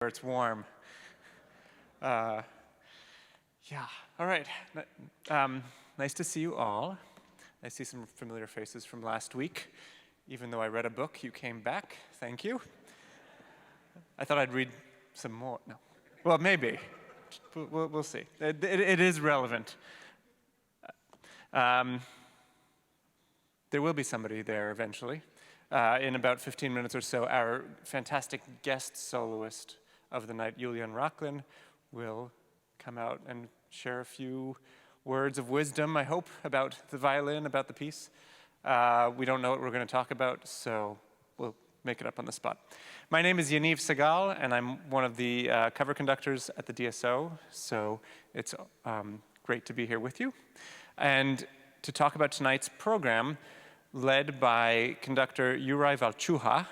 it's warm. Yeah, all right. Nice to see you all. I see some familiar faces from last week. Even though I read a book, you came back. Thank you. I thought I'd read some more. No. Well, maybe. We'll see. It is relevant. There will be somebody there eventually. In about 15 minutes or so, our fantastic guest soloist of the night, Julian Rocklin, will come out and share a few words of wisdom, I hope, about the violin, about the piece. We don't know what we're going to talk about, so we'll make it up on the spot. My name is Yaniv Segal, and I'm one of the cover conductors at the DSO, so it's great to be here with you. And to talk about tonight's program, led by conductor Juraj Valčuha.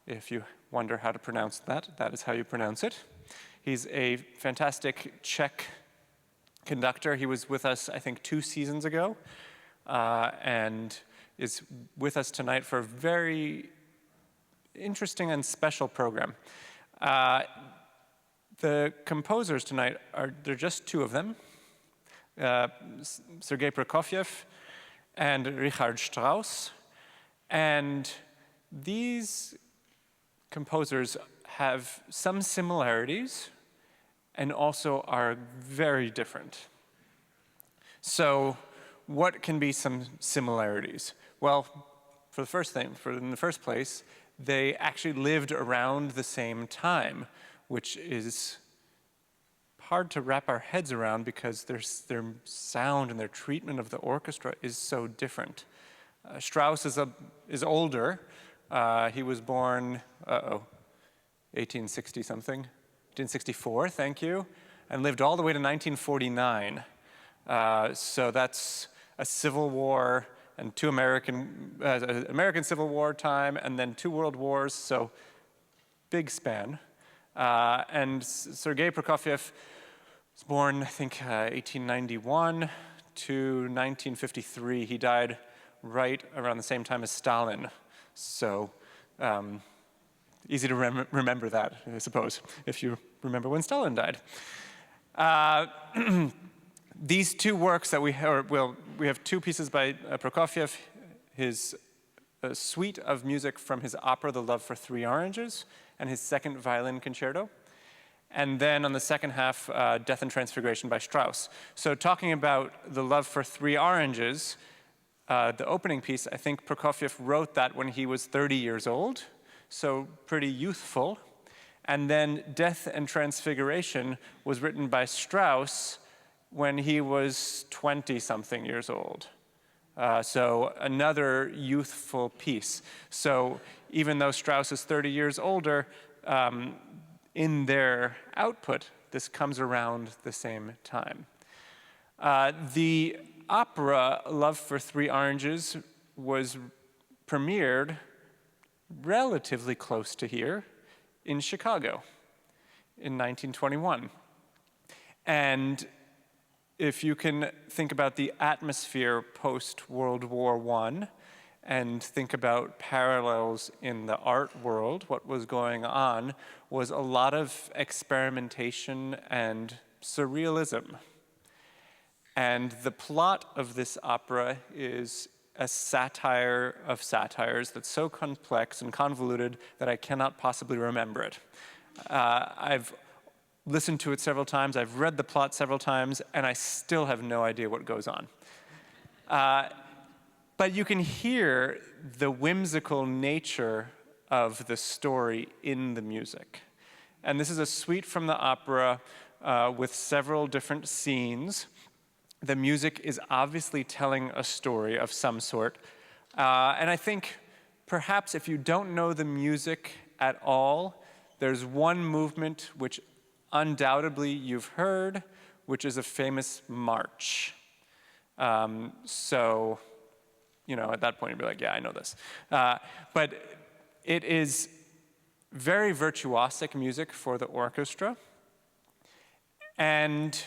If you wonder how to pronounce that, that is how you pronounce it. He's a fantastic Czech conductor. He was with us, I think, 2 seasons ago, and is with us tonight for a very interesting and special program. The composers tonight there are just 2 of them, Sergei Prokofiev and Richard Strauss. And these composers have some similarities and also are very different. So what can be some similarities? Well, in the first place, they actually lived around the same time, which is hard to wrap our heads around because their sound and their treatment of the orchestra is so different. Strauss is older. He was born, 1860-something, 1864, thank you, and lived all the way to 1949. So that's a Civil War and 2 American Civil War time, and then 2 World Wars, so big span. And Sergei Prokofiev was born, I think, 1891 to 1953. He died right around the same time as Stalin. So easy to remember that, I suppose, if you remember when Stalin died. These 2 works that we have 2 pieces by Prokofiev, his suite of music from his opera, The Love for 3 Oranges, and his 2nd violin concerto. And then on the second half, Death and Transfiguration by Strauss. So talking about The Love for 3 Oranges, the opening piece, I think Prokofiev wrote that when he was 30 years old, so pretty youthful. And then Death and Transfiguration was written by Strauss when he was 20-something years old. So another youthful piece. So even though Strauss is 30 years older, in their output, this comes around the same time. The opera Love for 3 Oranges was premiered relatively close to here in Chicago in 1921. And if you can think about the atmosphere post-World War I and think about parallels in the art world, what was going on was a lot of experimentation and surrealism. And the plot of this opera is a satire of satires that's so complex and convoluted that I cannot possibly remember it. I've listened to it several times, I've read the plot several times, and I still have no idea what goes on. But you can hear the whimsical nature of the story in the music. And this is a suite from the opera with several different scenes. The music is obviously telling a story of some sort. And I think perhaps if you don't know the music at all, there's one movement which undoubtedly you've heard, which is a famous march. So, at that point you'd be like, yeah, I know this. But it is very virtuosic music for the orchestra. And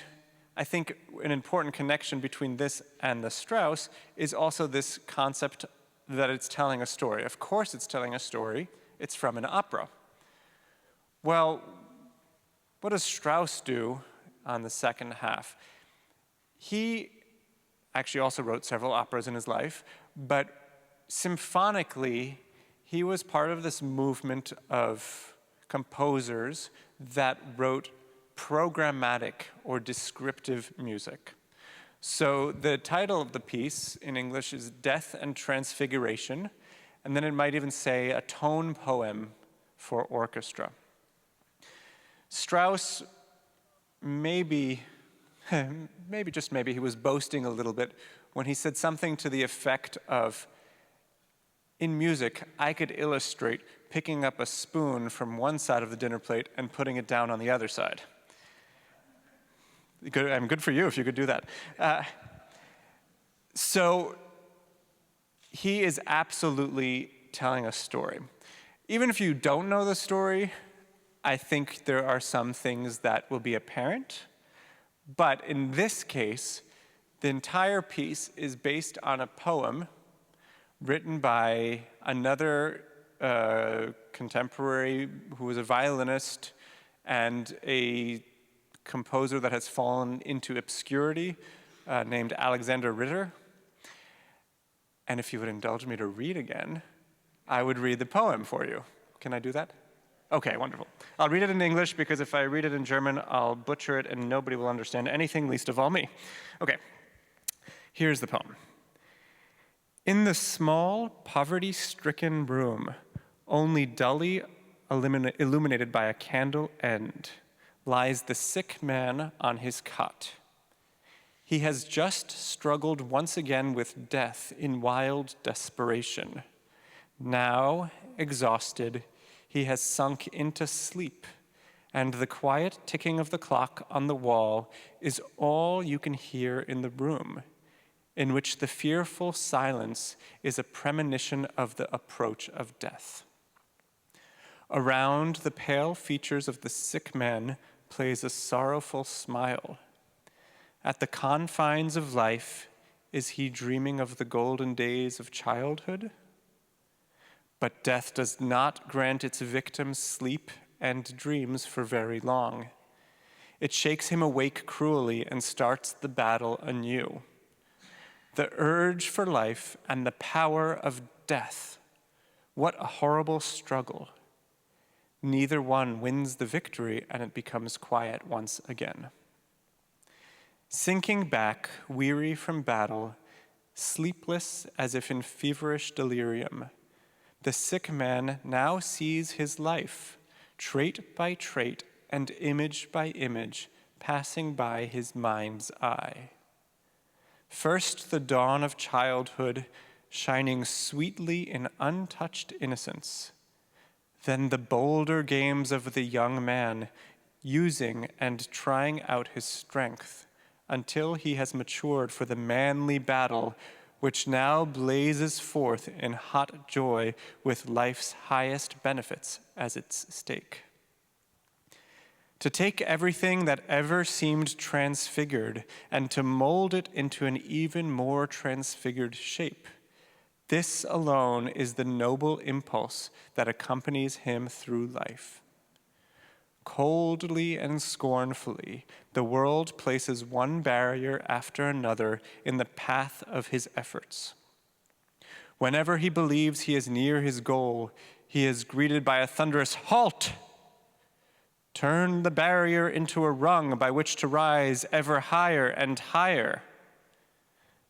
I think an important connection between this and the Strauss is also this concept that it's telling a story. Of course it's telling a story. It's from an opera. Well, what does Strauss do on the second half? He actually also wrote several operas in his life, but symphonically, he was part of this movement of composers that wrote programmatic or descriptive music. So the title of the piece in English is Death and Transfiguration, and then it might even say a tone poem for orchestra. Strauss, maybe just maybe, he was boasting a little bit when he said something to the effect of, in music, I could illustrate picking up a spoon from one side of the dinner plate and putting it down on the other side. Good for you if you could do that. So he is absolutely telling a story. Even if you don't know the story, I think there are some things that will be apparent. But in this case, the entire piece is based on a poem written by another contemporary who was a violinist and a composer that has fallen into obscurity named Alexander Ritter. And if you would indulge me to read again, I would read the poem for you. Can I do that? Okay, wonderful. I'll read it in English because if I read it in German, I'll butcher it and nobody will understand anything, least of all me. Okay, here's the poem. In the small, poverty-stricken room, only dully illuminated by a candle end, lies the sick man on his cot. He has just struggled once again with death in wild desperation. Now, exhausted, he has sunk into sleep, and the quiet ticking of the clock on the wall is all you can hear in the room, in which the fearful silence is a premonition of the approach of death. Around the pale features of the sick man plays a sorrowful smile. At the confines of life, is he dreaming of the golden days of childhood? But death does not grant its victims sleep and dreams for very long. It shakes him awake cruelly and starts the battle anew. The urge for life and the power of death. What a horrible struggle. Neither one wins the victory, and it becomes quiet once again. Sinking back, weary from battle, sleepless as if in feverish delirium, the sick man now sees his life, trait by trait and image by image, passing by his mind's eye. First, the dawn of childhood, shining sweetly in untouched innocence. Then the bolder games of the young man, using and trying out his strength, until he has matured for the manly battle, which now blazes forth in hot joy with life's highest benefits as its stake. To take everything that ever seemed transfigured and to mold it into an even more transfigured shape. This alone is the noble impulse that accompanies him through life. Coldly and scornfully, the world places one barrier after another in the path of his efforts. Whenever he believes he is near his goal, he is greeted by a thunderous halt. Turn the barrier into a rung by which to rise ever higher and higher.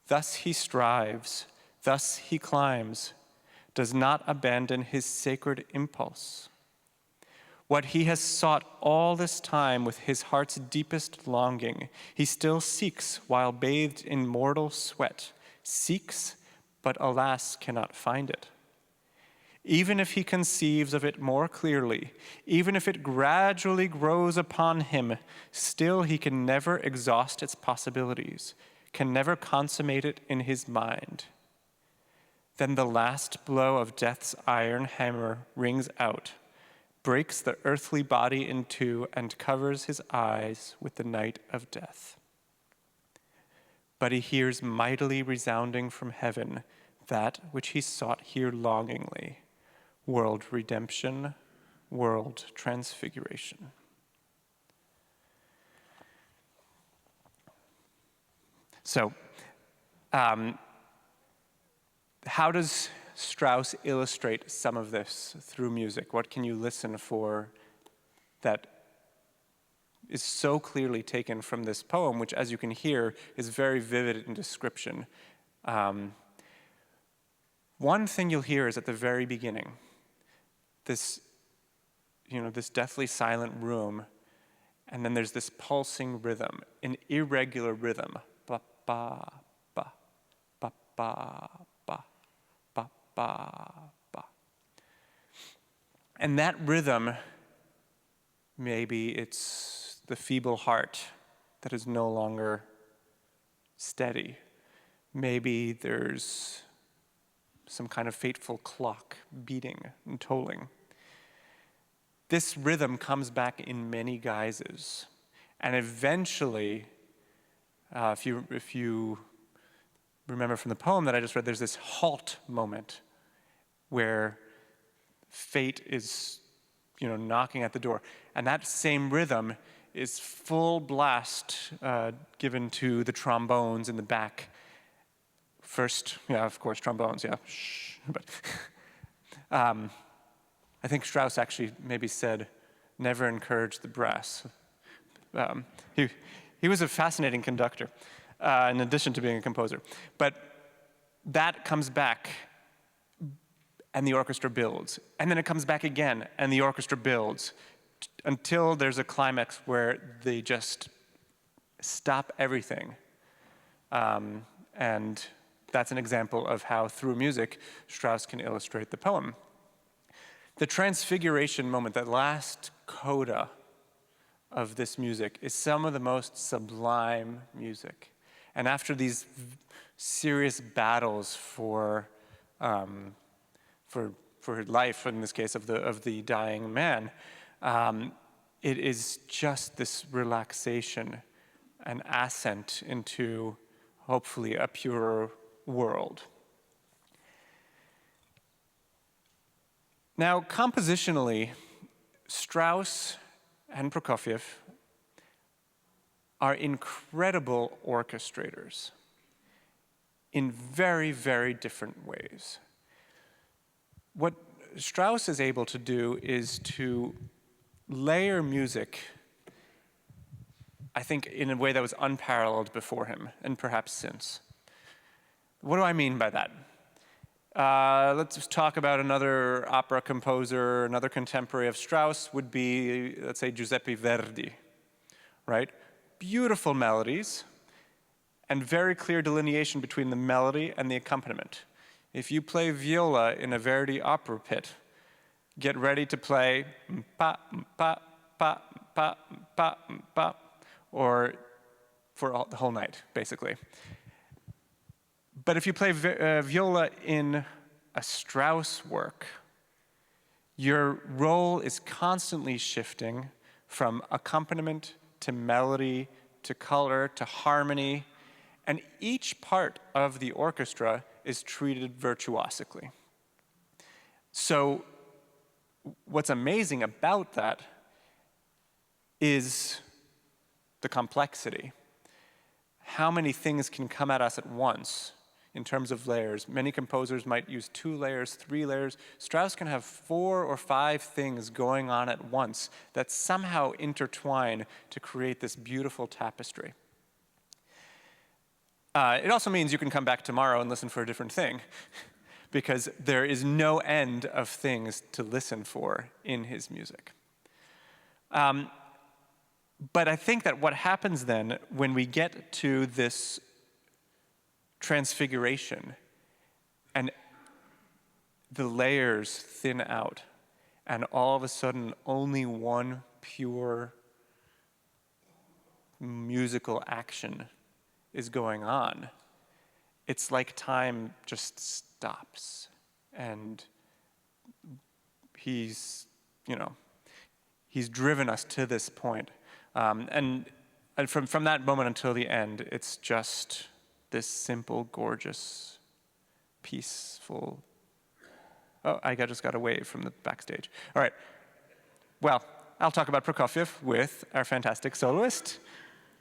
Thus he strives, thus he climbs, does not abandon his sacred impulse. What he has sought all this time with his heart's deepest longing, he still seeks while bathed in mortal sweat, seeks, but alas, cannot find it. Even if he conceives of it more clearly, even if it gradually grows upon him, still he can never exhaust its possibilities, can never consummate it in his mind. Then the last blow of death's iron hammer rings out, breaks the earthly body in two, and covers his eyes with the night of death. But he hears mightily resounding from heaven that which he sought here longingly, world redemption, world transfiguration. So, how does Strauss illustrate some of this through music? What can you listen for that is so clearly taken from this poem, which, as you can hear, is very vivid in description? One thing you'll hear is at the very beginning, this deathly silent room, and then there's this pulsing rhythm, an irregular rhythm. Ba, ba, ba, ba, ba, ba, ba, ba, ba. And that rhythm, maybe it's the feeble heart that is no longer steady. Maybe there's some kind of fateful clock beating and tolling. This rhythm comes back in many guises. And eventually, if you remember from the poem that I just read, there's this halt moment where fate is, knocking at the door. And that same rhythm is full blast given to the trombones in the back. First, of course, trombones, shh. But I think Strauss actually maybe said, never encourage the brass. He was a fascinating conductor, in addition to being a composer. But that comes back, and the orchestra builds. And then it comes back again, and the orchestra builds, until there's a climax where they just stop everything. And that's an example of how, through music, Strauss can illustrate the poem. The Transfiguration moment, that last coda of this music, is some of the most sublime music. And after these serious battles for life, in this case of the dying man, it is just this relaxation, an ascent into, hopefully, a purer world. Now, compositionally, Strauss and Prokofiev are incredible orchestrators in very, very different ways. What Strauss is able to do is to layer music, I think, in a way that was unparalleled before him, and perhaps since. What do I mean by that? Let's just talk about another opera composer, another contemporary of Strauss would be, let's say, Giuseppe Verdi, right? Beautiful melodies and very clear delineation between the melody and the accompaniment. If you play viola in a Verdi opera pit, get ready to play pa, pa, pa, pa, pa, pa, or for the whole night, basically. But if you play viola in a Strauss work, your role is constantly shifting from accompaniment to melody to color to harmony, and each part of the orchestra is treated virtuosically. So what's amazing about that is the complexity. How many things can come at us at once in terms of layers? Many composers might use 2 layers, 3 layers. Strauss can have 4 or 5 things going on at once that somehow intertwine to create this beautiful tapestry. It also means you can come back tomorrow and listen for a different thing, because there is no end of things to listen for in his music. But I think that what happens then when we get to this transfiguration and the layers thin out, and all of a sudden only one pure musical action is going on, it's like time just stops, and he's driven us to this point. And from that moment until the end, it's just this simple, gorgeous, peaceful. Oh, I just got a wave from the backstage. All right. Well, I'll talk about Prokofiev with our fantastic soloist,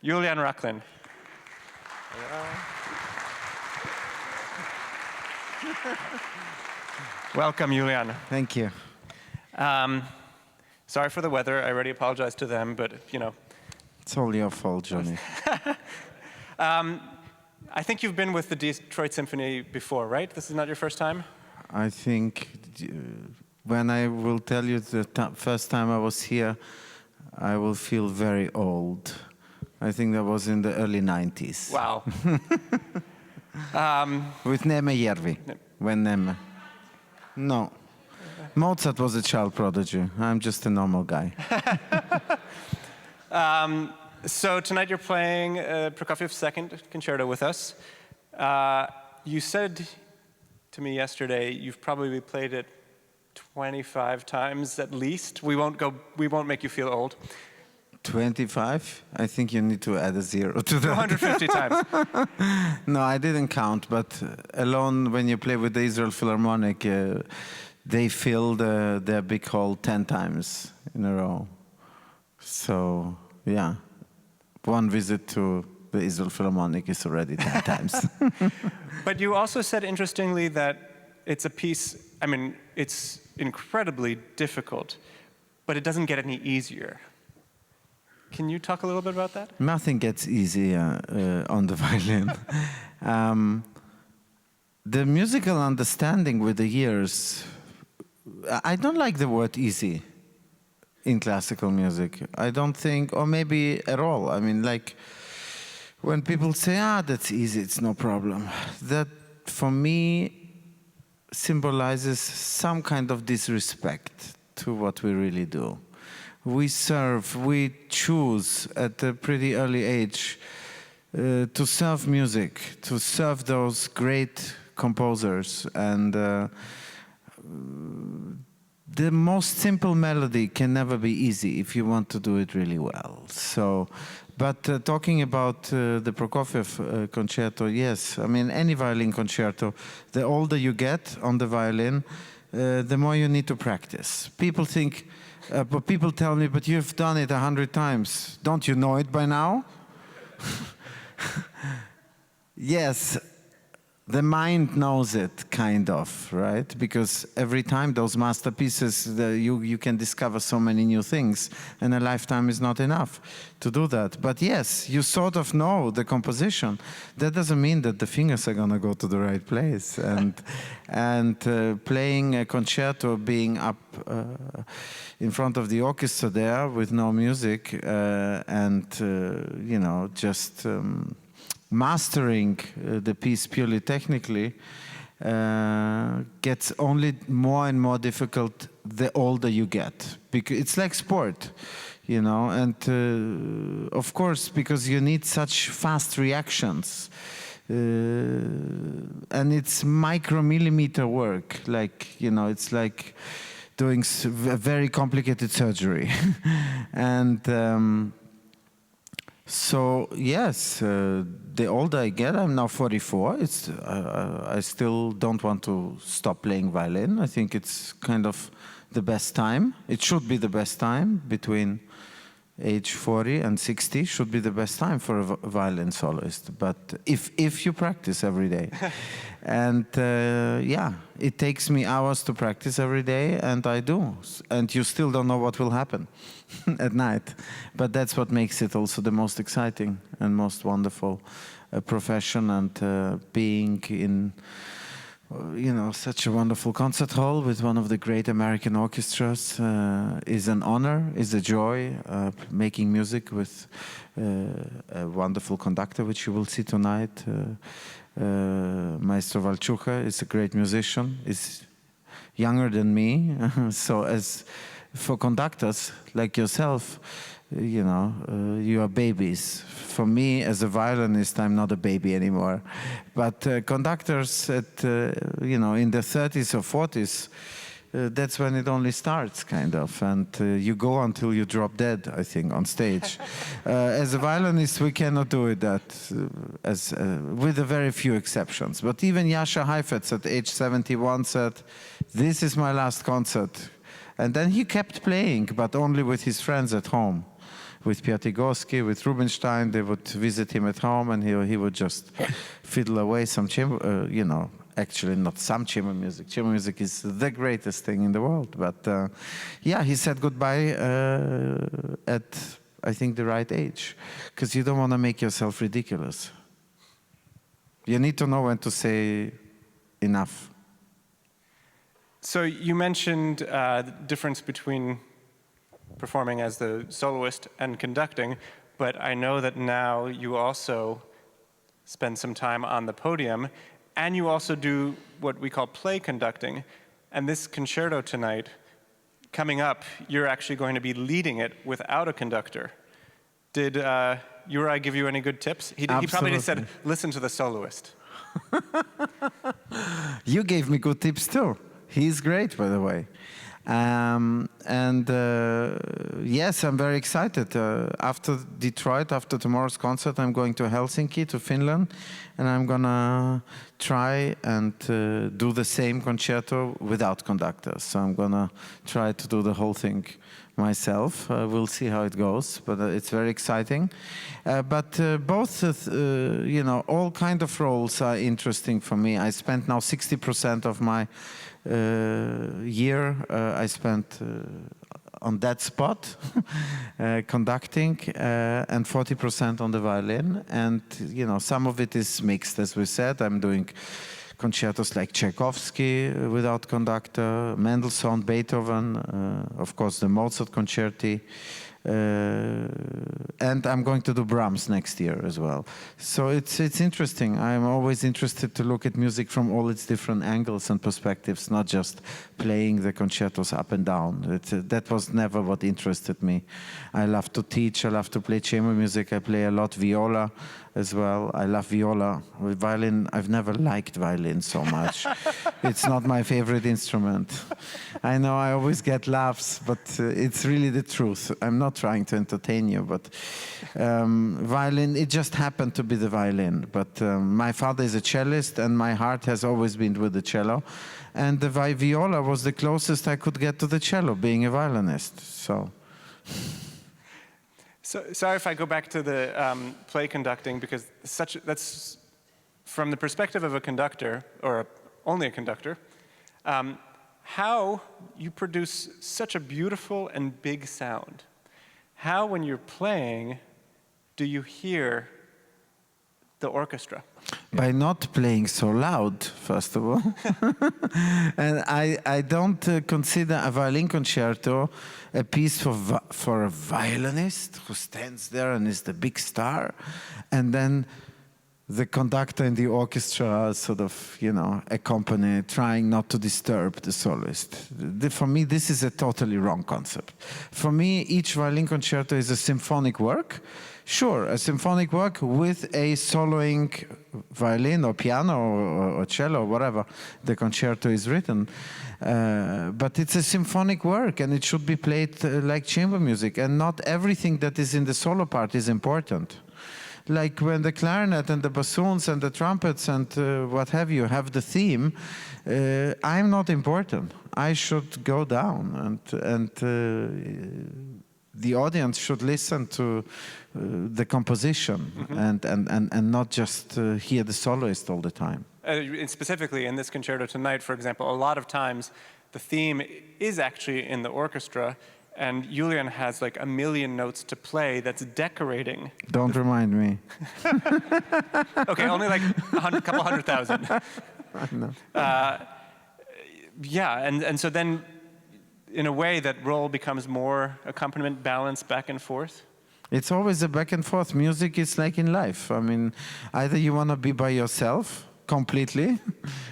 Julian Rachlin. Welcome, Julian. Thank you. Sorry for the weather. I already apologized to them, but you know. It's all your fault, Johnny. I think you've been with the Detroit Symphony before, right? This is not your first time? I think when I will tell you the first time I was here, I will feel very old. I think that was in the early 90s. Wow. With Neme Järvi. When Neme. No. Mozart was a child prodigy. I'm just a normal guy. So tonight you're playing Prokofiev's second concerto with us. You said to me yesterday you've probably played it 25 times at least. We won't make you feel old. 25? I think you need to add a zero to that. 250 times. No, I didn't count, but alone when you play with the Israel Philharmonic, they filled their big hall 10 times in a row. So, yeah, one visit to the Israel Philharmonic is already 10 times. But you also said, interestingly, that it's a piece, I mean, it's incredibly difficult, but it doesn't get any easier. Can you talk a little bit about that? Nothing gets easier on the violin. The musical understanding with the years, I don't like the word easy in classical music. I don't think, or maybe at all. I mean, like, when people say, that's easy, it's no problem. That, for me, symbolizes some kind of disrespect to what we really do. We choose at a pretty early age to serve music, to serve those great composers. And the most simple melody can never be easy if you want to do it really well. So, but talking about the Prokofiev concerto, yes, I mean, any violin concerto, the older you get on the violin, the more you need to practice. People think, but people tell me, but you've done it 100 times. Don't you know it by now? Yes, the mind knows it, kind of, right? Because every time those masterpieces, you can discover so many new things, and a lifetime is not enough to do that. But yes, you sort of know the composition. That doesn't mean that the fingers are going to go to the right place. And playing a concerto, being up in front of the orchestra there with no music, and, you know, just mastering the piece purely technically gets only more and more difficult the older you get. Because it's like sport, you know, and of course, because you need such fast reactions. And it's micromillimeter work, like, you know, it's like doing very complicated surgery. And so yes, the older I get, I'm now 44. I still don't want to stop playing violin. I think it's kind of the best time. It should be the best time. Between age 40 and 60 should be the best time for a violin soloist. But if you practice every day, and yeah, it takes me hours to practice every day, and I do. And you still don't know what will happen at night. But that's what makes it also the most exciting and most wonderful profession, and being in, you know, such a wonderful concert hall with one of the great American orchestras is an honor, is a joy. Making music with a wonderful conductor, which you will see tonight. Maestro Valchucha is a great musician, is younger than me. So as for conductors like yourself, you know, you are babies. For me, as a violinist, I'm not a baby anymore. But conductors at, you know, in the 30s or 40s, that's when it only starts, kind of. And you go until you drop dead, I think, on stage. As a violinist, we cannot do it with a very few exceptions. But even Jascha Heifetz at age 71 said, "This is my last concert." And then he kept playing, but only with his friends at home. with Piatigorsky, with Rubinstein. They would visit him at home, and he would just fiddle away some chamber, actually not some chamber music. Chamber music is the greatest thing in the world. But yeah, he said goodbye at, I think, the right age, because you don't want to make yourself ridiculous. You need to know when to say enough. So you mentioned the difference between performing as the soloist and conducting, but I know that now you also spend some time on the podium, and you also do what we call play conducting. And this concerto tonight, coming up, you're actually going to be leading it without a conductor. Did Uri give you any good tips? He probably just said, listen to the soloist. You gave me good tips too. He's great, by the way. Yes, I'm very excited. After Detroit, after tomorrow's concert, I'm going to Helsinki, to Finland, and I'm gonna try and do the same concerto without conductors. So I'm gonna try to do the whole thing myself. We'll see how it goes, but it's very exciting. But both, all kind of roles are interesting for me. I spent now 60% of my year I spent on that spot conducting, and 40% on the violin. And some of it is mixed, as we said. I'm doing concertos like Tchaikovsky without conductor, Mendelssohn, Beethoven, of course the Mozart concerti, and I'm going to do Brahms next year as well. So it's interesting. I'm always interested to look at music from all its different angles and perspectives, not just playing the concertos up and down. That was never what interested me. I love to teach, I love to play chamber music, I play a lot viola as well. I love viola. With violin, I've never liked violin so much. It's not my favorite instrument. I know I always get laughs, but it's really the truth. I'm not trying to entertain you, but violin, it just happened to be the violin. But my father is a cellist, and my heart has always been with the cello. And the viola was the closest I could get to the cello, being a violinist. So sorry if I go back to the play conducting, because that's from the perspective of a conductor, or only a conductor, how you produce such a beautiful and big sound. How, when you're playing, do you hear the orchestra? By not playing so loud, first of all. And I don't consider a violin concerto a piece for a violinist who stands there and is the big star, and then the conductor and the orchestra sort of, accompany, trying not to disturb the soloist. For me, this is a totally wrong concept. For me, each violin concerto is a symphonic work. Sure, a symphonic work with a soloing violin or piano or cello or whatever the concerto is written. But it's a symphonic work, and it should be played like chamber music, and not everything that is in the solo part is important. Like when the clarinet and the bassoons and the trumpets and what have you have the theme, I'm not important. I should go down, and the audience should listen to the composition, and not just hear the soloist all the time. Specifically in this concerto tonight, for example, a lot of times the theme is actually in the orchestra, and Julian has like 1 million notes to play that's decorating. Don't remind me. Okay, only like a couple 100,000. I know. Yeah, and so then, in a way, that role becomes more accompaniment, balance, back and forth? It's always a back and forth. Music is like in life. I mean, either you want to be by yourself completely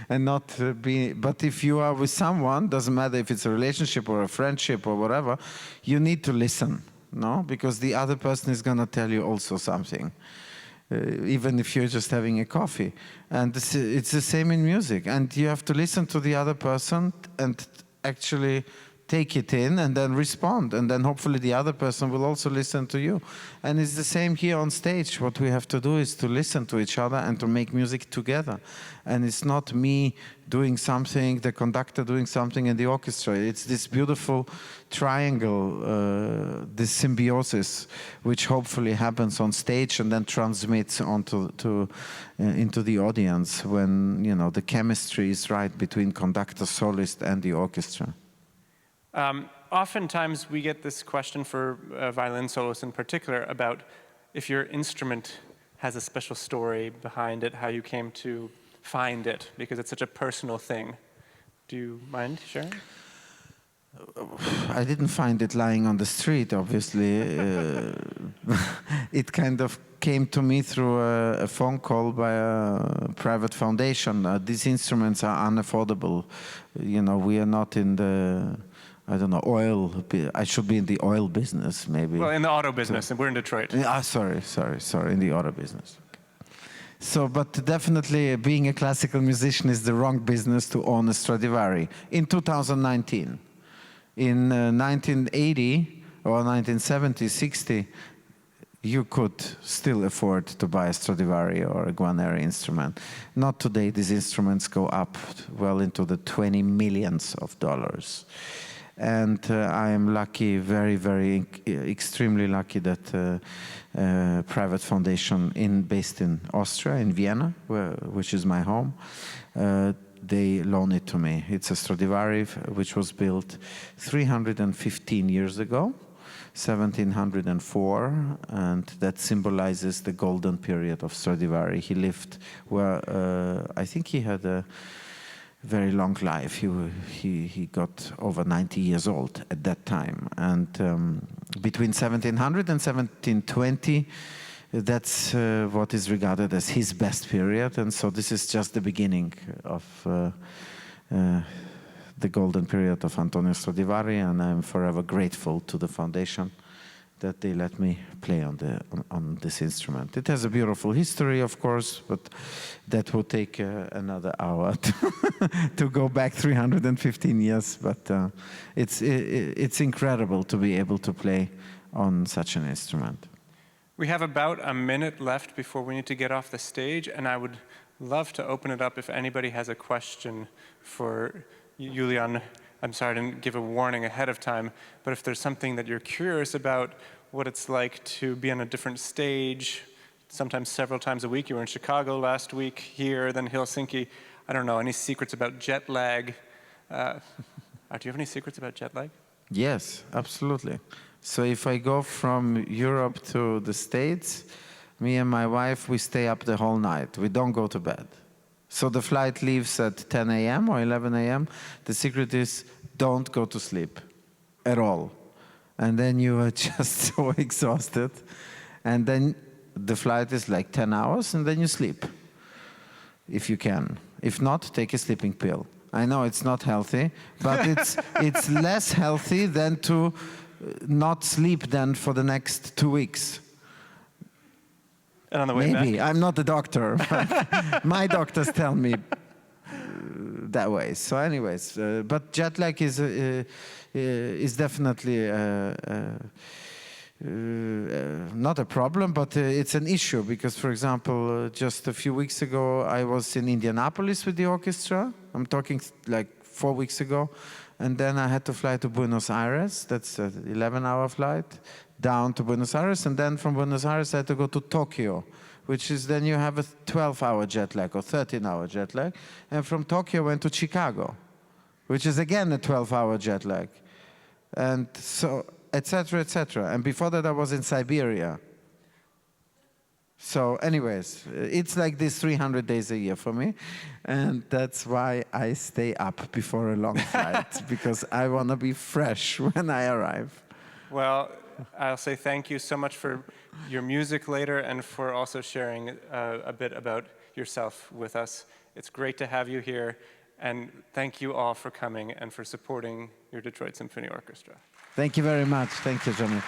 and not be, but if you are with someone, doesn't matter if it's a relationship or a friendship or whatever, you need to listen, no? Because the other person is going to tell you also something, even if you're just having a coffee. And it's the same in music. And you have to listen to the other person and actually take it in and then respond, and then hopefully the other person will also listen to you. And it's the same here on stage. What we have to do is to listen to each other and to make music together. And it's not me doing something, the conductor doing something, and the orchestra. It's this beautiful triangle, this symbiosis, which hopefully happens on stage and then transmits onto into the audience when, you know, the chemistry is right between conductor, soloist, and the orchestra. Oftentimes we get this question for violin soloists in particular about if your instrument has a special story behind it, how you came to find it, because it's such a personal thing. Do you mind sharing? I didn't find it lying on the street, obviously. It kind of came to me through a phone call by a private foundation. These instruments are unaffordable. You know, we are not in the, I don't know, oil. I should be in the oil business, maybe. Well, in the auto business, and we're in Detroit. Sorry, in the auto business. So, but definitely being a classical musician is the wrong business to own a Stradivari in 2019. In 1980 or 1970, 60, you could still afford to buy a Stradivari or a Guarneri instrument. Not today. These instruments go up well into the 20 millions of dollars. And I am lucky, very, extremely lucky that private foundation based in Austria, in Vienna, which is my home, they loan it to me. It's a Stradivari which was built 315 years ago, 1704, and that symbolizes the golden period of Stradivari. He lived I think he had a very long life. He got over 90 years old at that time. And between 1700 and 1720, that's what is regarded as his best period. And so this is just the beginning of the golden period of Antonio Stradivari, and I'm forever grateful to the foundation that they let me play on this instrument. It has a beautiful history, of course, but that will take another hour to go back 315 years. But it's incredible to be able to play on such an instrument. We have about a minute left before we need to get off the stage, and I would love to open it up if anybody has a question for Julian. I'm sorry I didn't give a warning ahead of time, but if there's something that you're curious about, what it's like to be on a different stage, sometimes several times a week. You were in Chicago last week, here, then Helsinki. I don't know, any secrets about jet lag? Do you have any secrets about jet lag? Yes, absolutely. So if I go from Europe to the States, me and my wife, we stay up the whole night. We don't go to bed. So the flight leaves at 10 a.m. or 11 a.m. The secret is don't go to sleep at all. And then you are just so exhausted. And then the flight is like 10 hours, and then you sleep, if you can. If not, take a sleeping pill. I know it's not healthy, but it's less healthy than to not sleep then for the next 2 weeks. And on the way Maybe. back? I'm not a doctor. But my doctors tell me that way. So anyways, but jet lag is definitely not a problem, but it's an issue because, for example, just a few weeks ago, I was in Indianapolis with the orchestra. I'm talking like 4 weeks ago. And then I had to fly to Buenos Aires. That's an 11-hour flight down to Buenos Aires. And then from Buenos Aires, I had to go to Tokyo, which is then you have a 12-hour jet lag or 13-hour jet lag. And from Tokyo, I went to Chicago, which is again a 12-hour jet lag. And so, et cetera, et cetera. And before that, I was in Siberia. So anyways, it's like this 300 days a year for me. And that's why I stay up before a long flight, because I want to be fresh when I arrive. Well, I'll say thank you so much for your music later and for also sharing a bit about yourself with us. It's great to have you here. And thank you all for coming and for supporting your Detroit Symphony Orchestra. Thank you very much. Thank you, Johnny.